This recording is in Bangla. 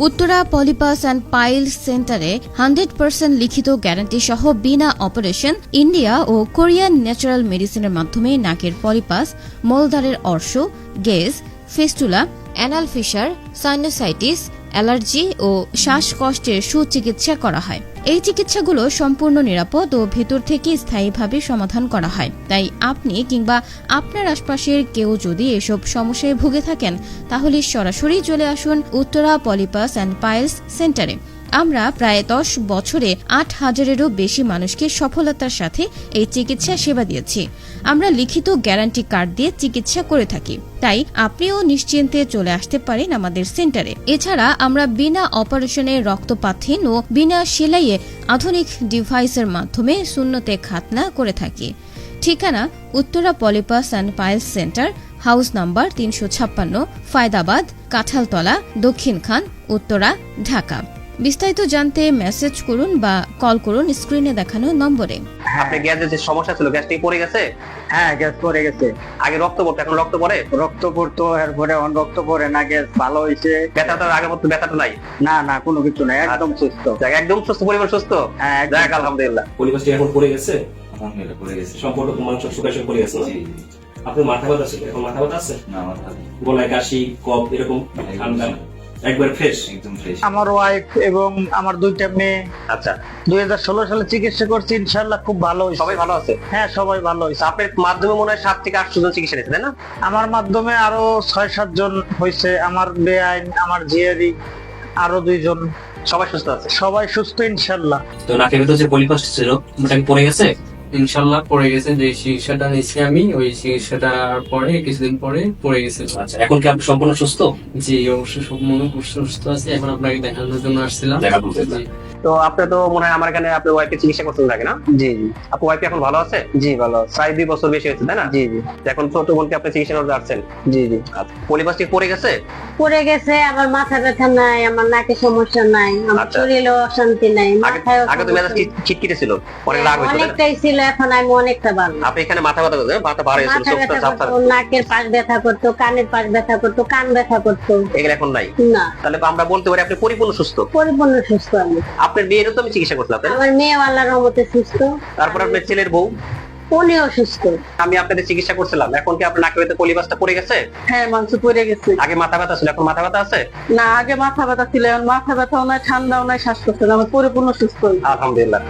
উত্তরা পলিপাস অ্যান্ড পাইলস সেন্টারে 100% লিখিত গ্যারান্টি সহ বিনা অপারেশন ইন্ডিয়া ও কোরিয়ান ন্যাচারাল মেডিসিনের মাধ্যমে নাকের পলিপাস, মলদ্বারের অর্শ, গেজ, fistula, anal fissure, sinusitis, allergy ও শ্বাসকষ্টের সুচিকিৎসা করা হয়। এই চিকিৎসাগুলো সম্পূর্ণ নিরাপদ ও ভেতর থেকে স্থায়ীভাবে সমাধান করা হয়। তাই আপনি কিংবা আপনার আশপাশের কেউ যদি এসব সমস্যায় ভুগে থাকেন তাহলে সরাসরি চলে আসুন উত্তরা পলিপাস অ্যান্ড পাইলস সেন্টারে। আমরা প্রায় 10 বছরে 8,000-এরও বেশি মানুষকে সফলতার সাথে এই চিকিৎসা সেবা দিয়েছি। আমরা লিখিত গ্যারান্টি কার্ড দিয়ে চিকিৎসা করে থাকি, তাই আপনিও নিশ্চিন্তে চলে আসতে পারেন আমাদের সেন্টারে। এছাড়া আমরা বিনা অপারেশনে রক্তপাতহীন ও বিনা সেলাইয়ে আধুনিক ডিভাইসের মাধ্যমে সুন্নতে খাতনা করে থাকি। ঠিকানা Uttara polypus and piles centre, house number 356, Faydabad, Kanthaltala, দক্ষিণ খান, উত্তরা, ঢাকা। বিস্তারিত জানতে মেসেজ করুন বা কল করুন স্ক্রিনে দেখানো নম্বরে। আপনি গ্যাসের যে সমস্যা ছিল, গ্যাসটি পড়ে গেছে? হ্যাঁ, গ্যাস পড়ে গেছে। আগে রক্ত পড়তো, এখন রক্ত পড়ে? রক্ত পড়তো, এরপরে রক্ত পড়ে না, গ্যাস ভালো হয়েছে। ব্যথাটা আগের মতো ব্যথাটা নাই? না না, কোনো কিছু নাই, একদম সুস্থ। একদম সুস্থ, পরিবার সুস্থ? হ্যাঁ, যাক আলহামদুলিল্লাহ। পরিবেশটি এখন পড়ে গেছে, আলহামদুলিল্লাহ পড়ে গেছে। সম্পূর্ণ মানুষ সুখাসন পড়ে গেছে। আপনার মাথা ব্যথা ছিল, এখন মাথা ব্যথা আছে? না, মাথা গলায় কাশি, কফ এরকম ঠান্ডা একবার ফ্রেশ? একদম ফ্রেশ। আমার ওয়াইফ এবং আমার 2টা মেয়ে আচ্ছা, 2016 সালে চিকিৎসা করছি, ইনশাআল্লাহ খুব ভালো হয়েছে। সবাই ভালো আছে? হ্যাঁ, সবাই ভালো হয়েছে। আপনার মাধ্যমে মনে হয় 7 থেকে 8 জন চিকিৎসা নিয়েছে, তাই না? আমার মাধ্যমে আরো 6-7 জন হয়েছে, আমার বেআইন, আমার জিয়ারি, আরো 2 জন। সবাই সুস্থ আছে? সবাই সুস্থ ইনশাআল্লাহ। তো নাকের ভিতর যে পলিপাস ছিল ওটা কি পড়ে গেছে? ইনশাল্লাহ পড়ে গেছে। যে চিকিৎসাটা নিচ্ছি আমি, ওই চিকিৎসাটার পরে কিছুদিন পরে পড়ে গেছে। আচ্ছা, এখন কি আপনি সম্পূর্ণ সুস্থ? জি, অবশ্যই সম্পূর্ণ সুস্থ আছে। এখন আপনাকে দেখানোর জন্য আসছিলাম। দেখা করতে। জি। তো আপনি তো মনে হয় আমার এখানে আপনার ওয়াইফকে চিকিৎসা করতে লাগে না? জি জি আপনার ওয়াইফ এখন ভালো আছে? জি, ভালো আছে। প্রায় 2 বছর বেশি হয়েছে, তাই না? জি জি এখন ছোট বোনকে আপনি চিকিৎসা করতে আসছেন? জি জি। আচ্ছা, পলিপাসটি পড়ে গেছে? পড়ে গেছে, আমার মাথা ব্যথা নাই, আমার নাকে সমস্যা নাই, আমার আচ্ছা। শরীরে অশান্তি নাই, মাথায় আগে তো মেজাজ খিটখিটে ছিল, অনেক রাগ হয়েছিল, তাই না? অনেকটাই ছিল, এখন আমি অনেকটা ভালো। আপনি এখানে মাথা ব্যথা করতেন, মাথা ভার হয়েছিল, মাথা চোখটা ব্যথা ঝাপসা, করতো, নাকের পাশ ব্যথা করতো, কানের পাশ ব্যথা করতো, কান ব্যথা করতো। এগুলো এখন নাই? না, তাহলে আমরা বলতে পারি আপনি পরিপূর্ণ সুস্থ। পরিপূর্ণ সুস্থ আমি। আপনার মেয়েরও তো আমি চিকিৎসা করছিলাম, তাই না? আমার মেয়ে আল্লাহর রহমতে সুস্থ। তারপর আপনার ছেলের বউ, উনিও সুস্থ। আমি আপনাদের চিকিৎসা করছিলাম, এখন কি আপনার নাকের ভিতরে পলিপাসটা পড়ে গেছে? হ্যাঁ, মাংস পড়ে গেছে। আগে মাথা ব্যথা ছিল, এখন মাথা ব্যথা আছে? না, আগে মাথা ব্যথা ছিল, এখন মাথা ব্যথাও নাই, ঠান্ডাও নাই, শ্বাসকষ্ট নাই, আমার পরিপূর্ণ সুস্থ। আলহামদুলিল্লাহ।